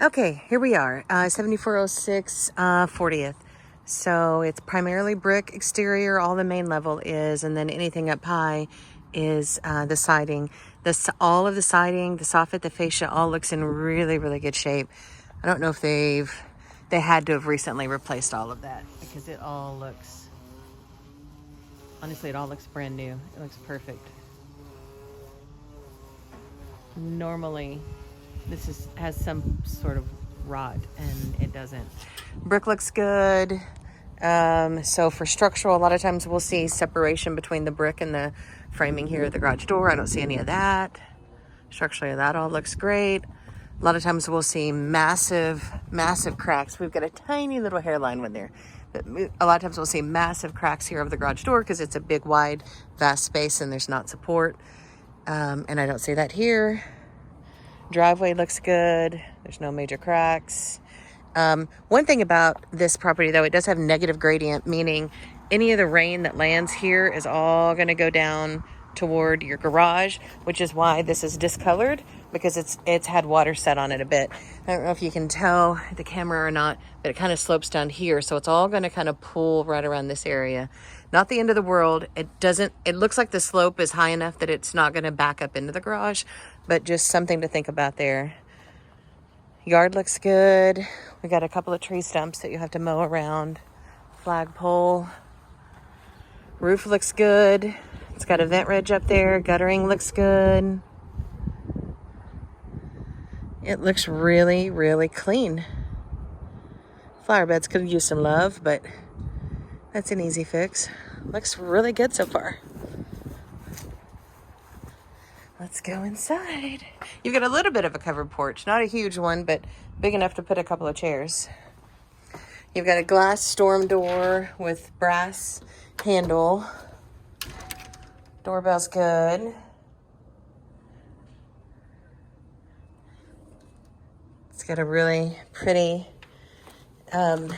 Okay, here we are, 7406 40th. So it's primarily brick exterior, all the main level is, and then anything up high is the siding. All of the siding, the soffit, the fascia, all looks in really, really good shape. I don't know if they had to have recently replaced all of that because it all looks, honestly, it all looks brand new. It looks perfect. Normally, has some sort of rot, and it doesn't. Brick looks good. So for structural, a lot of times we'll see separation between the brick and the framing here at the garage door. I don't see any of that. Structurally, that all looks great. A lot of times we'll see massive cracks. We've got a tiny little hairline one there. But a lot of times we'll see massive cracks here over the garage door because it's a big, wide, vast space and there's not support. And I don't see that here. Driveway looks good. There's no major cracks. One thing about this property, though, it does have negative gradient, meaning any of the rain that lands here is all going to go down toward your garage, which is why this is discolored, because it's had water set on it a bit. I don't know if you can tell the camera or not, but it kind of slopes down here, so it's all going to kind of pool right around this area. Not the end of the world. It looks like the slope is high enough that it's not going to back up into the garage, but just something to think about there. Yard looks good. We got a couple of tree stumps that you have to mow around. Flagpole. Roof looks good. It's got a vent ridge up there. Guttering looks good. It looks really, really clean. Flower beds could use some love, but that's an easy fix. Looks really good so far. Let's go inside. You've got a little bit of a covered porch, not a huge one, but big enough to put a couple of chairs. You've got a glass storm door with brass handle. Doorbell's good. It's got a really pretty, good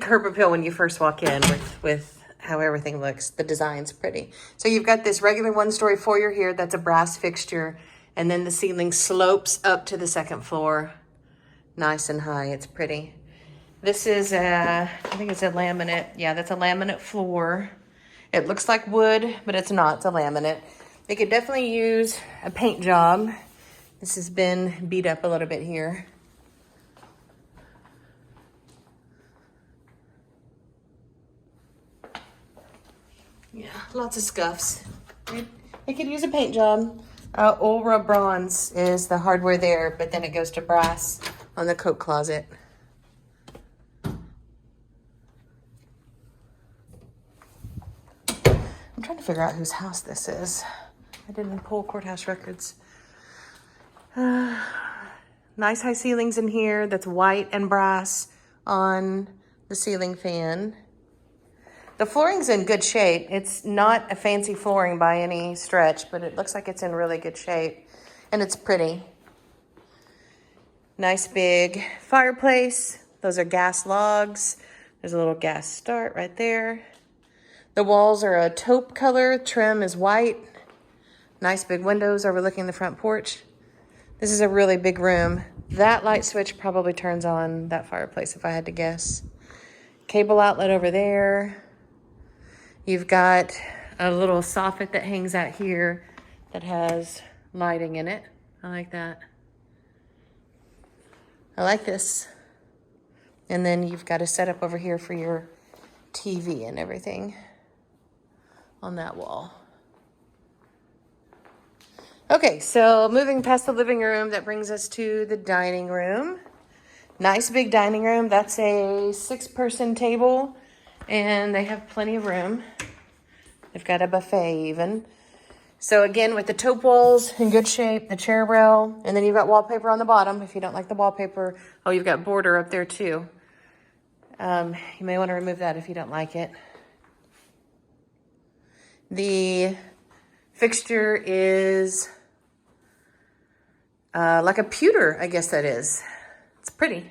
curb appeal when you first walk in with how everything looks. The design's pretty. So you've got this regular one-story foyer here that's a brass fixture, and then the ceiling slopes up to the second floor. Nice and high. It's pretty. This is I think it's a laminate. Yeah, that's a laminate floor. It looks like wood, but it's not. It's a laminate. They could definitely use a paint job. This has been beat up a little bit here. Yeah, lots of scuffs. It could use a paint job. Aura Bronze is the hardware there, but then it goes to brass on the coat closet. I'm trying to figure out whose house this is. I didn't pull courthouse records. Nice high ceilings in here. That's white and brass on the ceiling fan. The flooring's in good shape. It's not a fancy flooring by any stretch, but it looks like it's in really good shape. And it's pretty. Nice big fireplace. Those are gas logs. There's a little gas start right there. The walls are a taupe color. Trim is white. Nice big windows overlooking the front porch. This is a really big room. That light switch probably turns on that fireplace if I had to guess. Cable outlet over there. You've got a little soffit that hangs out here that has lighting in it. I like that. I like this. And then you've got a setup over here for your TV and everything on that wall. Okay, so moving past the living room, that brings us to the dining room. Nice big dining room. That's a 6-person table, and they have plenty of room. They've got a buffet even. So again, with the taupe walls in good shape, the chair rail, and then you've got wallpaper on the bottom if you don't like the wallpaper. Oh, you've got border up there too. You may want to remove that if you don't like it. The fixture is like a pewter, I guess that is. It's pretty.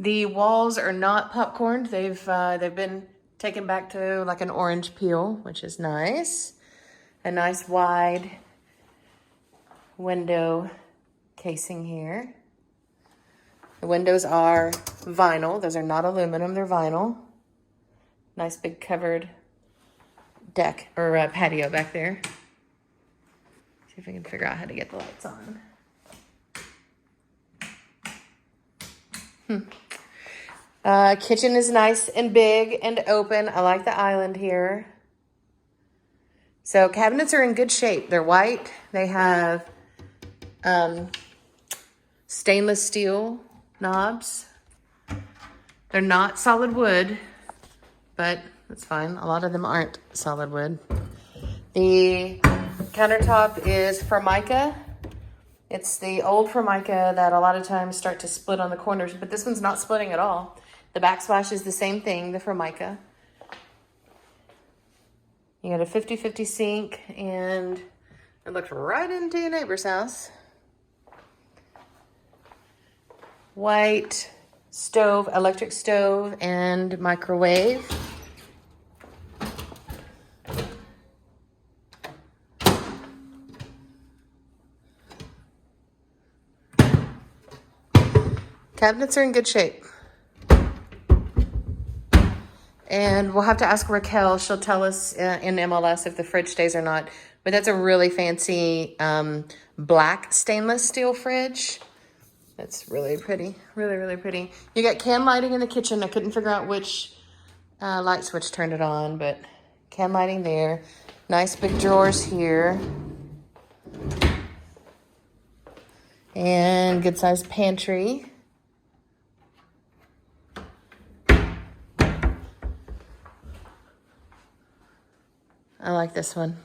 The walls are not popcorned. They've been taken back to like an orange peel, which is nice. A nice wide window casing here. The windows are vinyl. Those are not aluminum, they're vinyl. Nice big covered deck or patio back there. See if we can figure out how to get the lights on. Kitchen is nice and big and open. I like the island here. So cabinets are in good shape. They're white. They have stainless steel knobs. They're not solid wood, but that's fine. A lot of them aren't solid wood. The countertop is Formica. It's the old Formica that a lot of times start to split on the corners, but this one's not splitting at all. The backsplash is the same thing, the Formica. You got a 50-50 sink, and it looks right into your neighbor's house. White stove, electric stove, and microwave. Cabinets are in good shape. And we'll have to ask Raquel. She'll tell us in MLS if the fridge stays or not. But that's a really fancy black stainless steel fridge. That's really pretty. Really, really pretty. You got can lighting in the kitchen. I couldn't figure out which light switch turned it on, but can lighting there. Nice big drawers here. And good sized pantry. I like this one.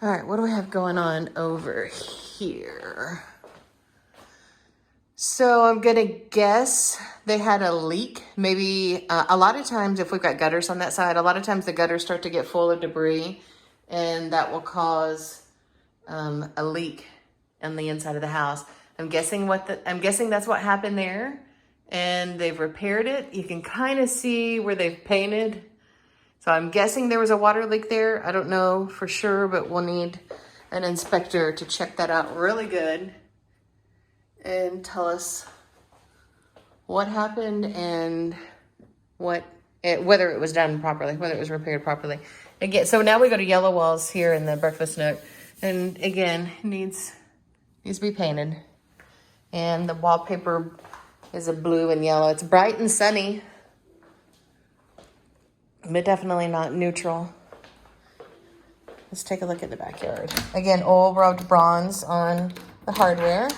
All right, what do we have going on over here? So I'm gonna guess they had a leak. Maybe a lot of times if we've got gutters on that side, a lot of times the gutters start to get full of debris, and that will cause a leak on the inside of the house. I'm guessing that's what happened there, and they've repaired it. You can kind of see where they've painted. So I'm guessing there was a water leak there. I don't know for sure, but we'll need an inspector to check that out really good and tell us what happened and whether it was done properly, whether it was repaired properly. Again, so now we go to yellow walls here in the breakfast nook, and again, needs to be painted. And the wallpaper is a blue and yellow. It's bright and sunny, but definitely not neutral. Let's take a look at the backyard. Again, old rubbed bronze on the hardware.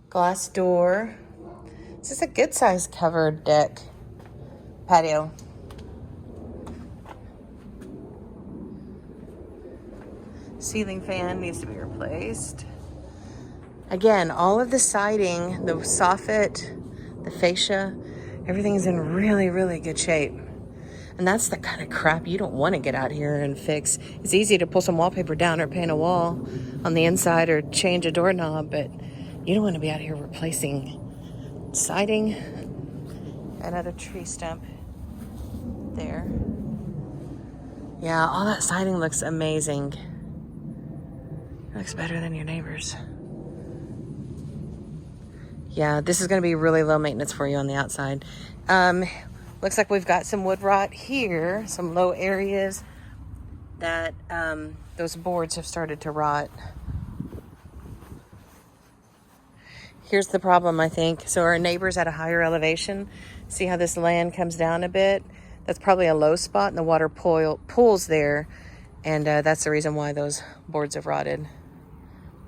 Glass door. This is a good sized covered deck patio. Ceiling fan needs to be replaced. Again, all of the siding, the soffit, the fascia, everything's in really, really good shape. And that's the kind of crap you don't want to get out here and fix. It's easy to pull some wallpaper down or paint a wall on the inside or change a doorknob, but you don't want to be out here replacing siding. Another tree stump there. Yeah, all that siding looks amazing. It looks better than your neighbor's. Yeah, this is going to be really low maintenance for you on the outside. Looks like we've got some wood rot here, some low areas that those boards have started to rot. Here's the problem, I think. So our neighbor's at a higher elevation. See how this land comes down a bit? That's probably a low spot, and the water pools there, and that's the reason why those boards have rotted.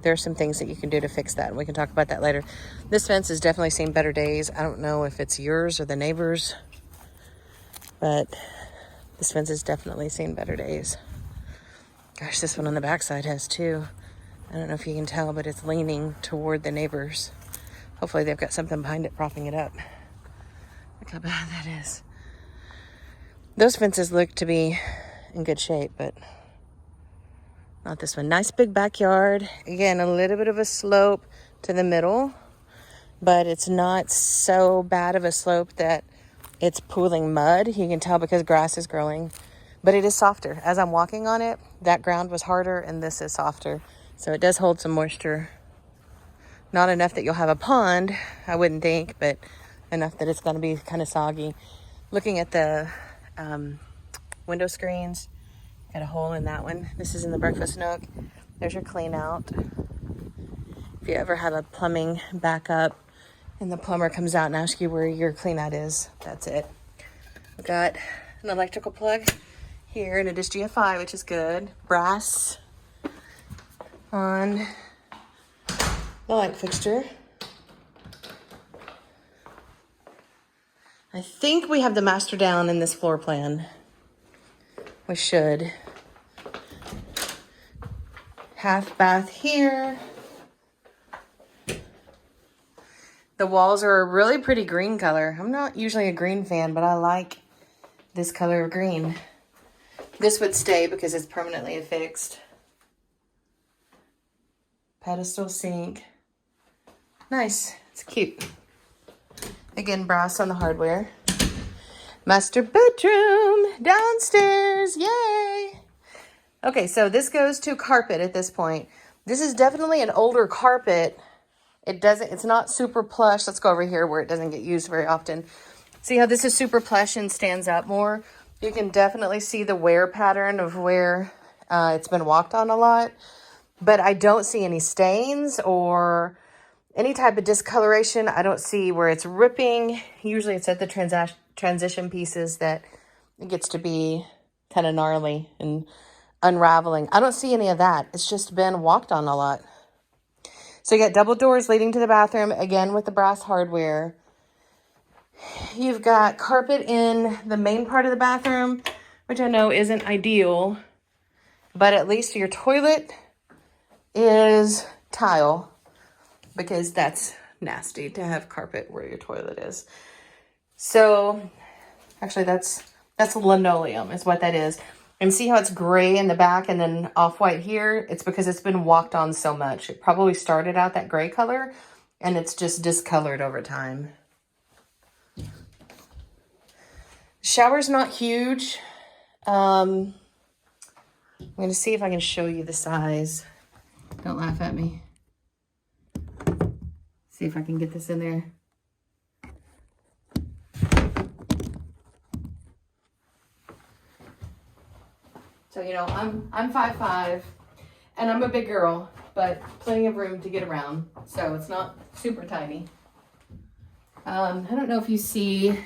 There are some things that you can do to fix that, and we can talk about that later. This fence has definitely seen better days. I don't know if it's yours or the neighbor's, but this fence has definitely seen better days. Gosh, this one on the backside has too. I don't know if you can tell, but it's leaning toward the neighbor's. Hopefully they've got something behind it propping it up. Look how bad that is. Those fences look to be in good shape, but not this one. Nice big backyard. Again, a little bit of a slope to the middle, but it's not so bad of a slope that it's pooling mud. You can tell because grass is growing, but it is softer. As I'm walking on it, that ground was harder and this is softer. So it does hold some moisture. Not enough that you'll have a pond, I wouldn't think, but enough that it's going to be kind of soggy. Looking at the window screens, got a hole in that one. This is in the breakfast nook. There's your clean out. If you ever have a plumbing backup and the plumber comes out and asks you where your clean out is, that's it. We've got an electrical plug here, and it is GFI, which is good. Brass on the light fixture. I think we have the master down in this floor plan. We should. Half bath here. The walls are a really pretty green color. I'm not usually a green fan, but I like this color of green. This would stay because it's permanently affixed. Pedestal sink. Nice. It's cute. Again, brass on the hardware. Master bedroom downstairs. Yay! Okay, so this goes to carpet at this point. This is definitely an older carpet. It's not super plush. Let's go over here where it doesn't get used very often. See how this is super plush and stands up more? You can definitely see the wear pattern of where it's been walked on a lot. But I don't see any stains or any type of discoloration. I don't see where it's ripping. Usually it's at the transition pieces that it gets to be kind of gnarly and unraveling. I don't see any of that. It's just been walked on a lot. So you got double doors leading to the bathroom, again with the brass hardware. You've got carpet in the main part of the bathroom, which I know isn't ideal, but at least your toilet is tile, because that's nasty to have carpet where your toilet is. So actually that's linoleum is what that is. And see how it's gray in the back and then off-white here? It's because it's been walked on so much. It probably started out that gray color and it's just discolored over time. Shower's not huge. I'm going to see if I can show you the size. Don't laugh at me. See if I can get this in there. So, you know, I'm 5'5", and I'm a big girl, but plenty of room to get around. So it's not super tiny. I don't know if you see,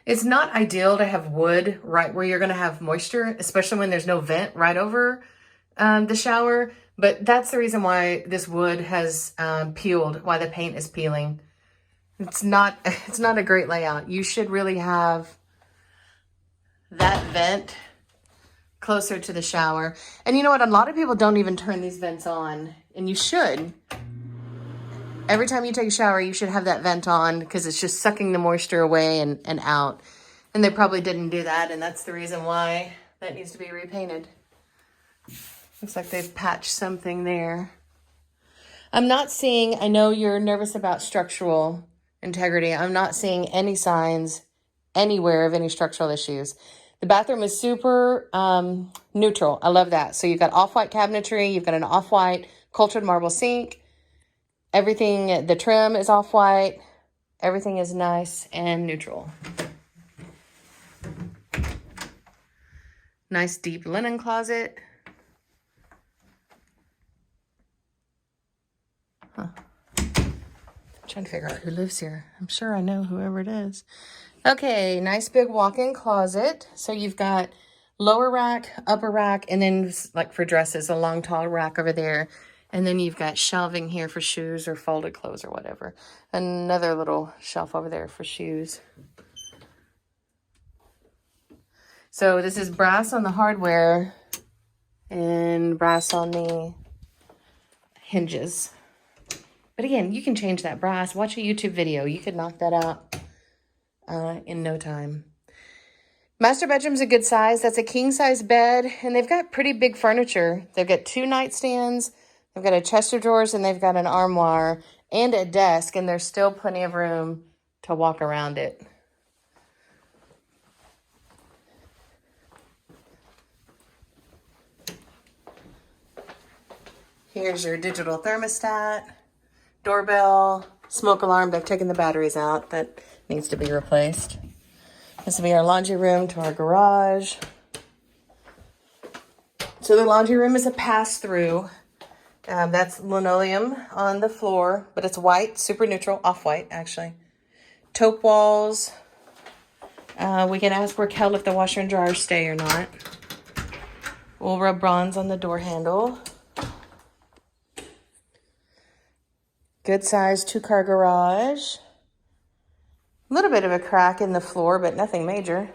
it's not ideal to have wood right where you're going to have moisture, especially when there's no vent right over the shower. But that's the reason why this wood has peeled, why the paint is peeling. It's not a great layout. You should really have that vent closer to the shower. And you know what? A lot of people don't even turn these vents on, and you should. Every time you take a shower, you should have that vent on because it's just sucking the moisture away and out. And they probably didn't do that, and that's the reason why that needs to be repainted. Looks like they've patched something there. I'm not seeing, I know you're nervous about structural integrity. I'm not seeing any signs anywhere of any structural issues. The bathroom is super neutral. I love that. So you've got off-white cabinetry. You've got an off-white cultured marble sink. Everything, the trim is off-white. Everything is nice and neutral. Nice deep linen closet. Huh. Trying to figure out who lives here. I'm sure I know whoever it is. Okay, nice big walk-in closet. So you've got lower rack, upper rack, and then like for dresses, a long tall rack over there. And then you've got shelving here for shoes or folded clothes or whatever. Another little shelf over there for shoes. So this is brass on the hardware and brass on the hinges. But again, you can change that brass. Watch a YouTube video. You could knock that out in no time. Master bedroom's a good size. That's a king size bed, and they've got pretty big furniture. They've got 2 nightstands, they've got a chest of drawers, and they've got an armoire and a desk, and there's still plenty of room to walk around it. Here's your digital thermostat, doorbell, smoke alarm. I've taken the batteries out. That needs to be replaced. This will be our laundry room to our garage. So the laundry room is a pass-through. That's linoleum on the floor, but it's white, super neutral, off-white actually. Taupe walls. We can ask Raquel if the washer and dryer stay or not. We'll rub bronze on the door handle. Good size 2-car garage. A little bit of a crack in the floor, but nothing major.